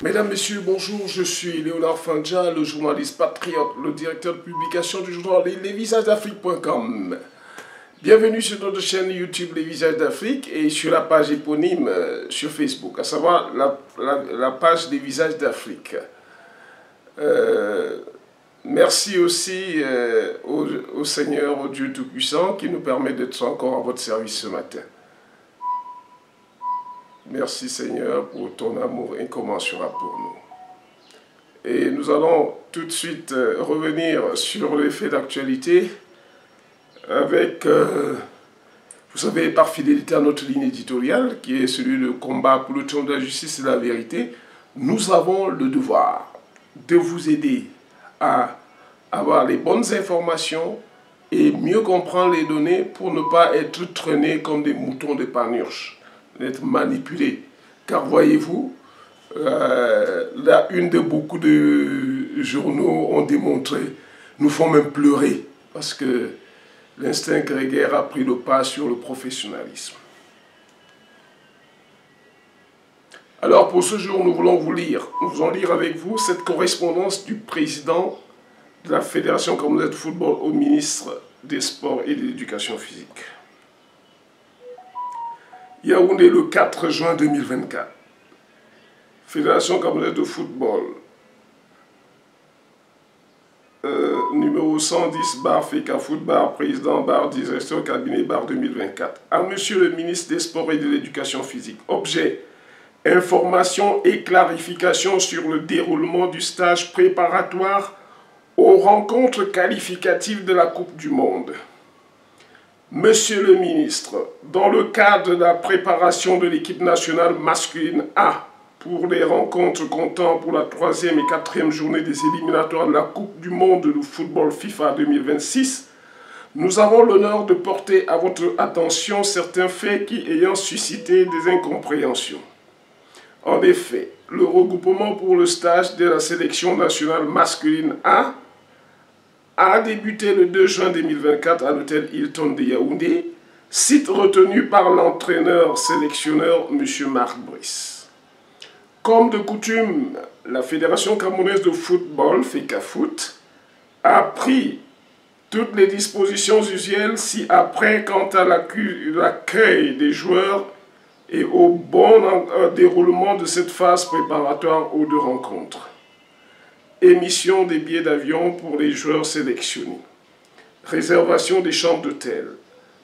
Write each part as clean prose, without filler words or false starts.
Mesdames, Messieurs, bonjour, je suis Léonard Fandja, le journaliste patriote, le directeur de publication du journal lesvisagesdafrique.com. Bienvenue sur notre chaîne YouTube Les Visages d'Afrique et sur la page éponyme sur Facebook, à savoir la page des Visages d'Afrique. Merci aussi au Seigneur, au Dieu Tout-Puissant qui nous permet d'être encore à votre service ce matin. Merci Seigneur pour ton amour incommensurable pour nous. Et nous allons tout de suite revenir sur les faits d'actualité avec, vous savez, par fidélité à notre ligne éditoriale qui est celui de combat pour le trône de la justice et de la vérité. Nous avons le devoir de vous aider à avoir les bonnes informations et mieux comprendre les données pour ne pas être traînés comme des moutons de panurge, d'être manipulés. Car voyez-vous, la une de beaucoup de journaux ont démontré, nous font même pleurer, parce que l'instinct grégaire a pris le pas sur le professionnalisme. Alors pour ce jour, nous voulons lire avec vous cette correspondance du président de la Fédération camerounaise de football au ministre des Sports et de l'Éducation physique. Yaoundé le 4 juin 2024. Fédération camerounaise de football. Numéro 110 FECAFOOT président directeur cabinet 2024. À monsieur le ministre des Sports et de l'Éducation physique. Objet: information et clarification sur le déroulement du stage préparatoire aux rencontres qualificatives de la Coupe du Monde. Monsieur le ministre, dans le cadre de la préparation de l'équipe nationale masculine A pour les rencontres comptant pour la 3e et 4e journée des éliminatoires de la Coupe du Monde de football FIFA 2026, nous avons l'honneur de porter à votre attention certains faits qui ayant suscité des incompréhensions. En effet, le regroupement pour le stage de la sélection nationale masculine A débuté le 2 juin 2024 à l'hôtel Hilton de Yaoundé, site retenu par l'entraîneur-sélectionneur M. Marc Brice. Comme de coutume, la Fédération camerounaise de football, FECAFOOT, a pris toutes les dispositions usuelles ci-après quant à l'accueil des joueurs et au bon déroulement de cette phase préparatoire aux deux rencontres. Émission des billets d'avion pour les joueurs sélectionnés, réservation des chambres d'hôtel,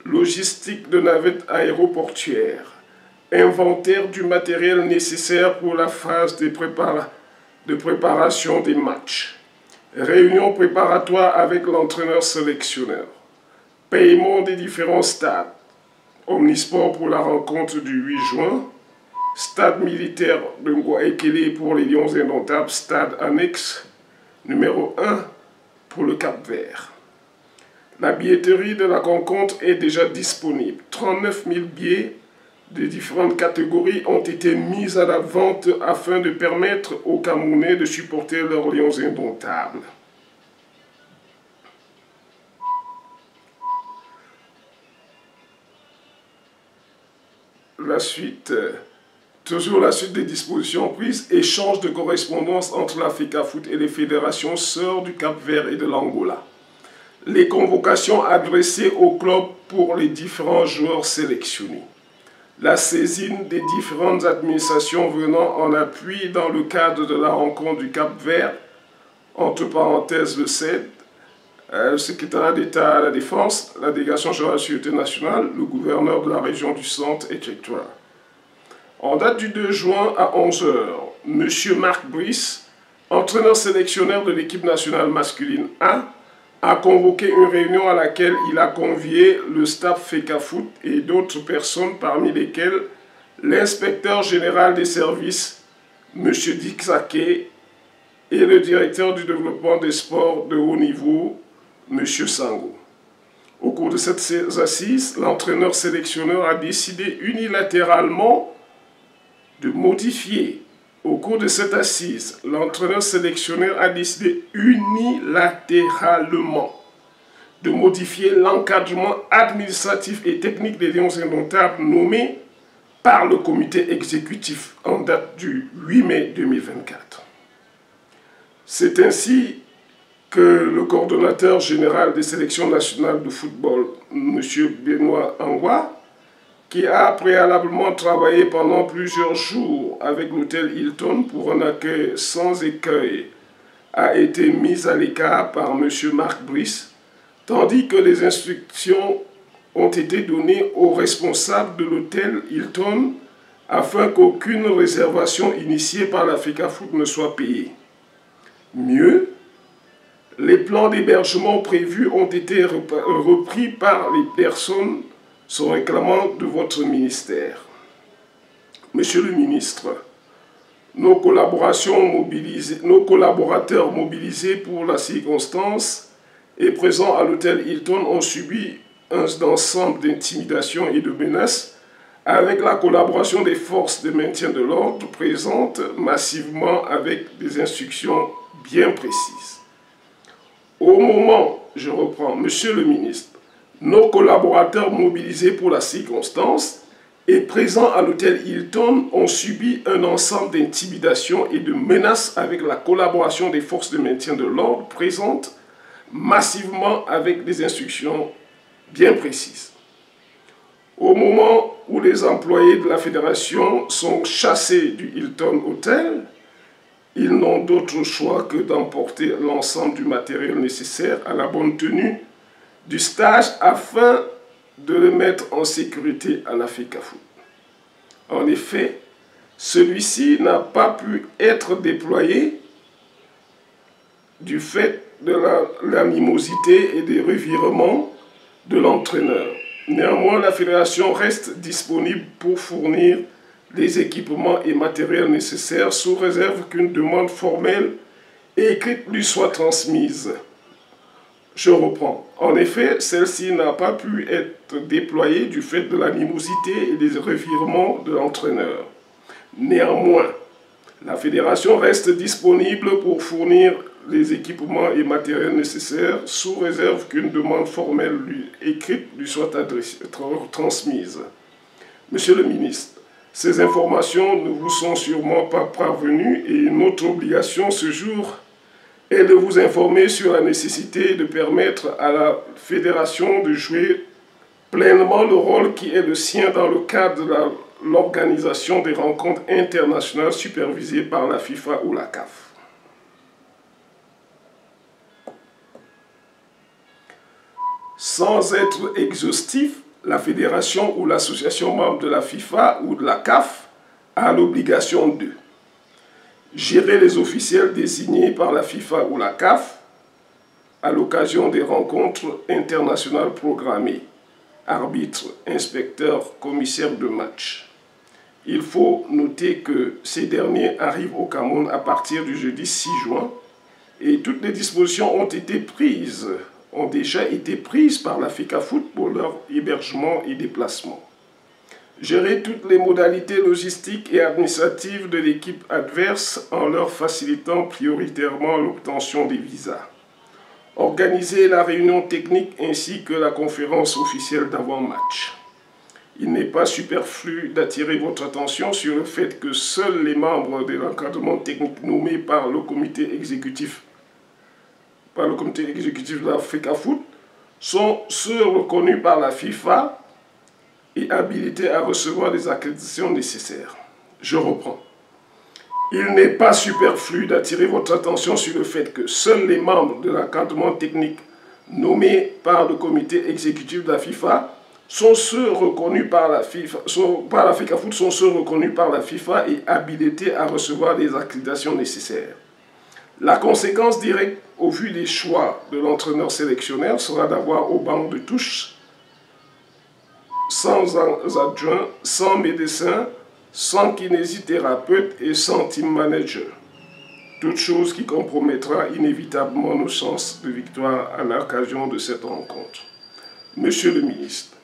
logistique de navettes aéroportuaires, inventaire du matériel nécessaire pour la phase de préparation des matchs, réunion préparatoire avec l'entraîneur sélectionneur, paiement des différents stades, Omnisport pour la rencontre du 8 juin, stade militaire de Ngouaekele pour les Lions Indomptables, stade annexe numéro 1 pour le Cap-Vert. La billetterie de la rencontre est déjà disponible. 39 000 billets de différentes catégories ont été mis à la vente afin de permettre aux Camerounais de supporter leurs Lions Indomptables. La suite... Toujours la suite des dispositions prises, échange de correspondance entre la FECAFOOT et les fédérations sœurs du Cap-Vert et de l'Angola. Les convocations adressées au club pour les différents joueurs sélectionnés. La saisine des différentes administrations venant en appui dans le cadre de la rencontre du Cap-Vert, entre parenthèses le CED, le secrétariat d'État à la Défense, la délégation générale de la Sécurité nationale, le gouverneur de la région du Centre, etc. En date du 2 juin à 11 h, M. Marc Brice, entraîneur sélectionneur de l'équipe nationale masculine a convoqué une réunion à laquelle il a convié le staff FECAFOOT et d'autres personnes, parmi lesquelles l'inspecteur général des services, M. Dick Saké, et le directeur du développement des sports de haut niveau, M. Sango. Au cours de cette assise, l'entraîneur sélectionneur a décidé unilatéralement de modifier. Au cours de cette assise, l'entraîneur sélectionneur a décidé unilatéralement de modifier l'encadrement administratif et technique des Lions Indomptables nommés par le comité exécutif en date du 8 mai 2024. C'est ainsi que le coordonnateur général des sélections nationales de football, M. Benoît Angwa, qui a préalablement travaillé pendant plusieurs jours avec l'hôtel Hilton pour un accueil sans écueil, a été mis à l'écart par M. Marc Brice, tandis que les instructions ont été données aux responsables de l'hôtel Hilton afin qu'aucune réservation initiée par l'Africafoot ne soit payée. Mieux, les plans d'hébergement prévus ont été repris par les personnes se réclamant de votre ministère. Monsieur le ministre, nos collaborateurs mobilisés pour la circonstance et présents à l'hôtel Hilton ont subi un ensemble d'intimidations et de menaces avec la collaboration des forces de maintien de l'ordre présentes massivement avec des instructions bien précises. Au moment, je reprends, Monsieur le ministre, nos collaborateurs mobilisés pour la circonstance et présents à l'hôtel Hilton ont subi un ensemble d'intimidations et de menaces avec la collaboration des forces de maintien de l'ordre présentes massivement avec des instructions bien précises. Au moment où les employés de la fédération sont chassés du Hilton Hotel, ils n'ont d'autre choix que d'emporter l'ensemble du matériel nécessaire à la bonne tenue du stage afin de le mettre en sécurité à l'Africafoot. En effet, celui-ci n'a pas pu être déployé du fait de l'animosité et des revirements de l'entraîneur. Néanmoins, la fédération reste disponible pour fournir les équipements et matériels nécessaires sous réserve qu'une demande formelle et écrite lui soit transmise. Je reprends. En effet, celle-ci n'a pas pu être déployée du fait de l'animosité et des revirements de l'entraîneur. Néanmoins, la fédération reste disponible pour fournir les équipements et matériels nécessaires sous réserve qu'une demande formelle écrite lui soit transmise. Monsieur le ministre, ces informations ne vous sont sûrement pas parvenues et notre obligation ce jour est de vous informer sur la nécessité de permettre à la fédération de jouer pleinement le rôle qui est le sien dans le cadre de l'organisation des rencontres internationales supervisées par la FIFA ou la CAF. Sans être exhaustif, la fédération ou l'association membre de la FIFA ou de la CAF a l'obligation de gérer les officiels désignés par la FIFA ou la CAF à l'occasion des rencontres internationales programmées, arbitres, inspecteurs, commissaires de match. Il faut noter que ces derniers arrivent au Cameroun à partir du jeudi 6 juin et toutes les dispositions ont déjà été prises par l'Africafoot pour leur hébergement et déplacement. Gérer toutes les modalités logistiques et administratives de l'équipe adverse en leur facilitant prioritairement l'obtention des visas. Organiser la réunion technique ainsi que la conférence officielle d'avant-match. Il n'est pas superflu d'attirer votre attention sur le fait que seuls les membres de l'encadrement technique nommés par le comité exécutif de l'Africafoot sont ceux reconnus par la FIFA et habilités à recevoir les accréditations nécessaires. Je reprends. Il n'est pas superflu d'attirer votre attention sur le fait que seuls les membres de l'encadrement technique nommés par le comité exécutif de la FIFA sont ceux reconnus par la FIFA, sont ceux reconnus par la FIFA et habilités à recevoir les accréditations nécessaires. La conséquence directe, au vu des choix de l'entraîneur sélectionneur, sera d'avoir au banc de touche sans adjoint, sans médecin, sans kinésithérapeute et sans team manager. Toute chose qui compromettra inévitablement nos chances de victoire à l'occasion de cette rencontre. Monsieur le ministre,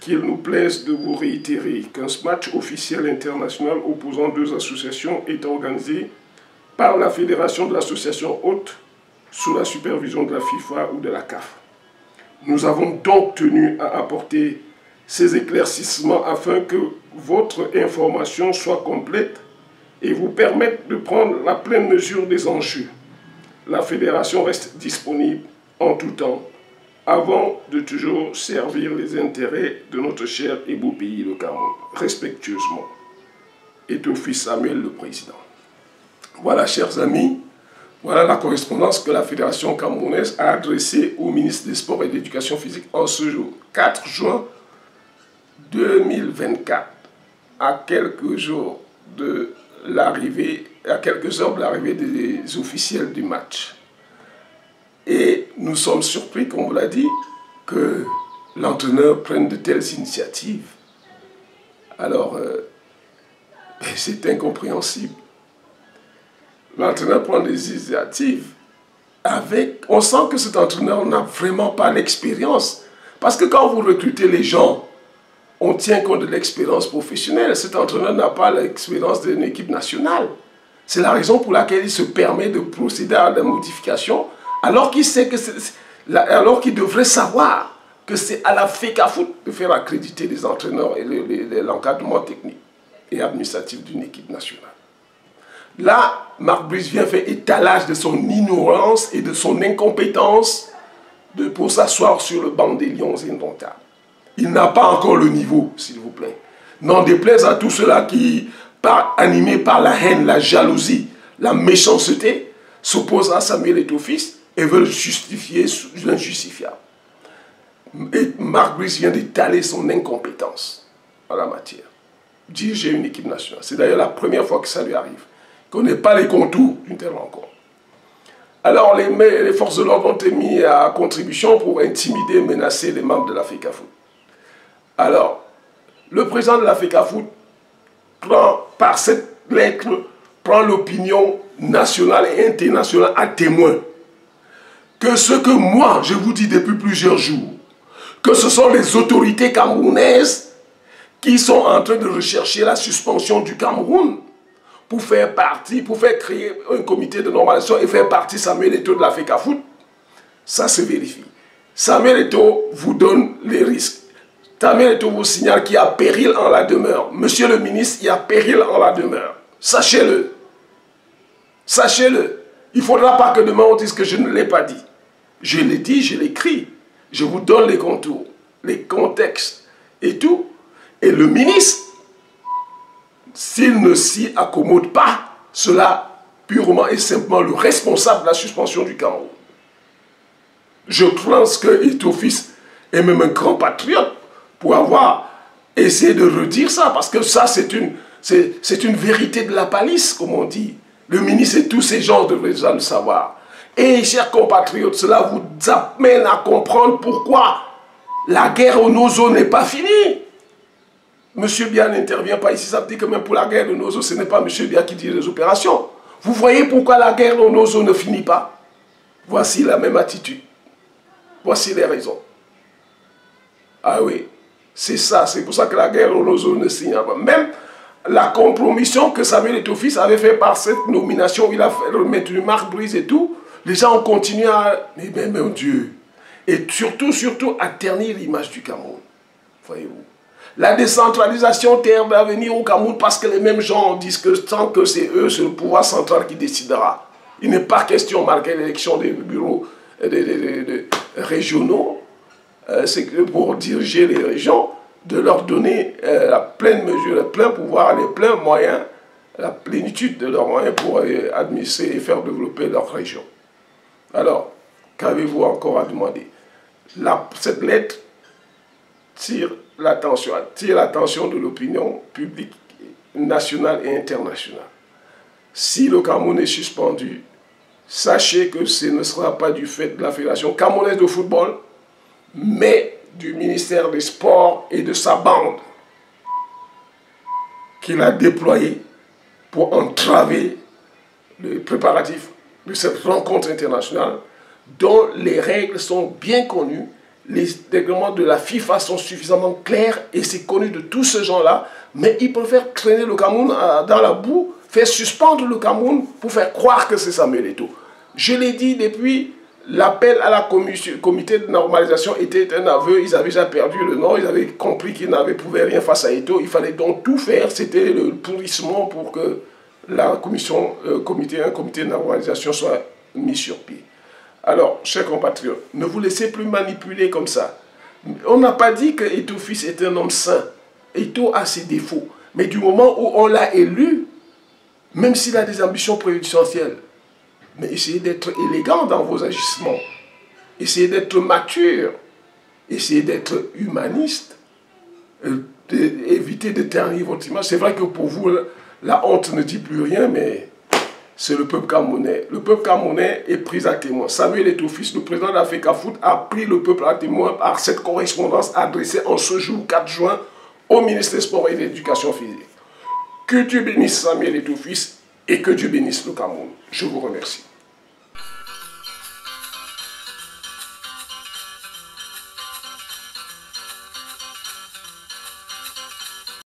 qu'il nous plaise de vous réitérer qu'un match officiel international opposant deux associations est organisé par la fédération de l'association hôte sous la supervision de la FIFA ou de la CAF. Nous avons donc tenu à apporter ces éclaircissements afin que votre information soit complète et vous permette de prendre la pleine mesure des enjeux. La fédération reste disponible en tout temps avant de toujours servir les intérêts de notre cher et beau pays, le Cameroun. Respectueusement, Etofi Samuel, le président. Voilà, chers amis, voilà la correspondance que la Fédération camerounaise a adressée au ministre des Sports et de l'Éducation physique en ce jour, 4 juin 2024, à quelques jours de l'arrivée, à quelques heures de l'arrivée des officiels du match. Et nous sommes surpris, comme on l'a dit, que l'entraîneur prenne de telles initiatives. Alors, c'est incompréhensible. L'entraîneur prend des initiatives avec... On sent que cet entraîneur n'a vraiment pas l'expérience. Parce que quand vous recrutez les gens, on tient compte de l'expérience professionnelle. Cet entraîneur n'a pas l'expérience d'une équipe nationale. C'est la raison pour laquelle il se permet de procéder à la modification alors qu'il sait que alors qu'il devrait savoir que c'est à la FECAFOOT de faire accréditer les entraîneurs et l'encadrement technique et administratif d'une équipe nationale. Là, Marc Brice vient faire étalage de son ignorance et de son incompétence pour s'asseoir sur le banc des lions indomptables. Il n'a pas encore le niveau, s'il vous plaît. N'en déplaise à tous ceux-là qui, animés par la haine, la jalousie, la méchanceté, s'opposent à Samuel Eto'o et veulent justifier l'injustifiable. Et Marc Brice vient d'étaler son incompétence en la matière. Diriger une équipe nationale. C'est d'ailleurs la première fois que ça lui arrive. Il ne connaît pas les contours d'une telle rencontre. Alors les forces de l'ordre ont été mises à contribution pour intimider et menacer les membres de la FECAFOOT. Alors, le président de la FECAFOOT par cette lettre, prend l'opinion nationale et internationale à témoin que ce que moi, je vous dis depuis plusieurs jours, que ce sont les autorités camerounaises qui sont en train de rechercher la suspension du Cameroun pour faire créer un comité de normalisation et faire partie Samuel Eto'o de la FECAFOOT, ça se vérifie. Samuel Eto'o vous donne les risques. Samuel Eto'o vous signale qu'il y a péril en la demeure. Monsieur le ministre, il y a péril en la demeure. Sachez-le. Sachez-le. Il ne faudra pas que demain on dise que je ne l'ai pas dit. Je l'ai dit, je l'écris. Je vous donne les contours, les contextes et tout. Et le ministre, s'il ne s'y accommode pas, cela purement et simplement le responsable de la suspension du Cameroun. Je pense que Eto'o est même un grand patriote pour avoir essayé de redire ça, parce que ça c'est une vérité de la palisse, comme on dit. Le ministre et tous ces gens devraient déjà le savoir. Et chers compatriotes, cela vous amène à comprendre pourquoi la guerre au Nozo n'est pas finie. Monsieur Bia n'intervient pas ici, ça veut dire que même pour la guerre de Nozo, ce n'est pas Monsieur Bia qui dirige les opérations. Vous voyez pourquoi la guerre au Nozo ne finit pas? Voici la même attitude. Voici les raisons. Ah oui, c'est ça, c'est pour ça que la guerre au Nozo ne signe pas. Même la compromission que Samuel Eto'o avait fait par cette nomination, il a fait remettre une Marc Brice et tout, les gens ont continué à... Mais mon Dieu! Et surtout, à ternir l'image du Cameroun. Voyez-vous. La décentralisation terre va venir au Cameroun parce que les mêmes gens disent que tant que c'est eux, c'est le pouvoir central qui décidera. Il n'est pas question, malgré l'élection des bureaux régionaux, c'est que pour diriger les régions, de leur donner la pleine mesure, le plein pouvoir, les pleins moyens, la plénitude de leurs moyens pour administrer et faire développer leur région. Alors, qu'avez-vous encore à demander? Cette lettre attire l'attention de l'opinion publique nationale et internationale. Si le Cameroun est suspendu, sachez que ce ne sera pas du fait de la Fédération camerounaise de football, mais du ministère des Sports et de sa bande qu'il a déployé pour entraver les préparatifs de cette rencontre internationale dont les règles sont bien connues, les règlements de la FIFA sont suffisamment clairs et c'est connu de tous ces gens-là, mais ils préfèrent traîner le Cameroun dans la boue, faire suspendre le Cameroun pour faire croire que c'est Samuel Eto'o. Je l'ai dit depuis l'appel à la comité de normalisation était un aveu. Ils avaient déjà perdu le nom, ils avaient compris qu'ils pouvaient rien face à Eto'o. Il fallait donc tout faire. C'était le pourrissement pour que la comité de normalisation soit mis sur pied. Alors, chers compatriotes, ne vous laissez plus manipuler comme ça. On n'a pas dit que Eto'o fils est un homme saint. Eto'o a ses défauts. Mais du moment où on l'a élu, même s'il a des ambitions présidentielles, mais essayez d'être élégant dans vos agissements. Essayez d'être mature. Essayez d'être humaniste. Évitez de ternir votre image. C'est vrai que pour vous, la honte ne dit plus rien, mais c'est le peuple camerounais. Le peuple camerounais est pris à témoin. Samuel Eto'o fils, le président de la FECAFOOT, a pris le peuple à témoin par cette correspondance adressée en ce jour 4 juin au ministre des Sports et de l'Éducation physique. Que Dieu bénisse Samuel Eto'o fils et que Dieu bénisse le Cameroun. Je vous remercie.